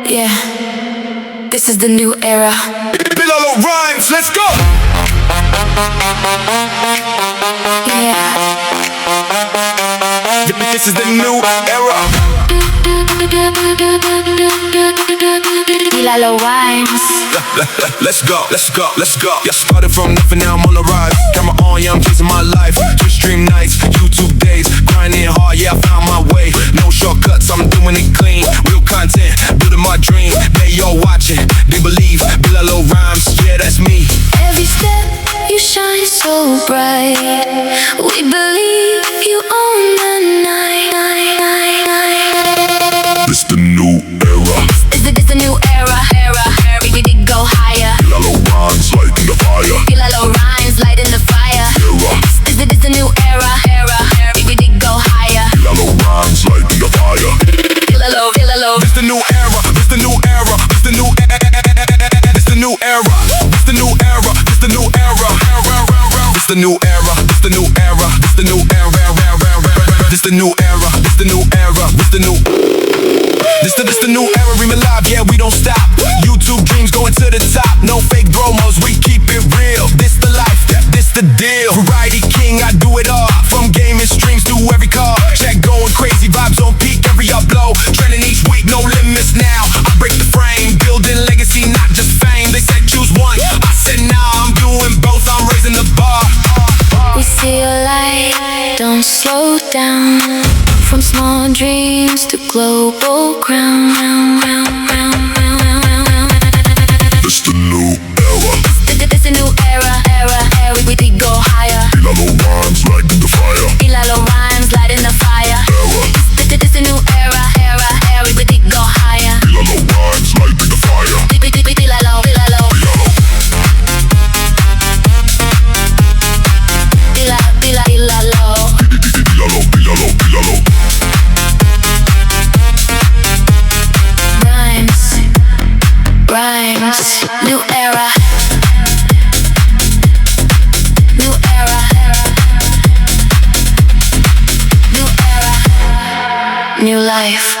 Yeah, this is the new era. Bilalo Rhymes, let's go! Yeah, This is the new era. Bilalo Rhymes. Let's go, let's go, let's go. Yeah, started from nothing, now I'm on the rise. Camera on, yeah, I'm chasing my life. Twitch stream nights, YouTube days, grinding hard, yeah, I found my way. No shortcuts, I'm doing it clean. Real content, building my dream. They all watching, they believe. Bilalo Rhymes, yeah, that's me. Every step you shine so bright. We believe you own the night. This the new era. This the new era. We did go higher. Bilalo Rhymes, lighting the fire. Bilalo Rhymes, lighting the fire. Era. This the new era. We did go higher. Bilalo Rhymes, lighting the fire. Bilalo. This the new era. This the new era. This the new This the new era. This the new era. This the new era. This the new era. This the new era. This the new era. This the new era. This the new era. This the new This the new era, we alive, yeah, we don't stop. YouTube dreams going to the top. No fake promos, we keep it real. This the life, this the deal. Variety king, I do it all. From gaming streams to every call. Check going crazy, vibes on peak, every upload. Trending each week, no limits now. I break the frame, building legacy, not just fame. They said choose one, I said nah, I'm doing both, I'm raising the bar. We see a light, don't slow down. From small dreams to global crown. This the new era. This the new era. We did go higher. Bilalo Rhymes, lighting the fire. Bilalo Rhymes, lighting the fire. Era. This the new era. We did go higher. Bilalo Rhymes, lighting the fire. Bilalo. Bilalo. Rhymes, new era. New era. New era. New life.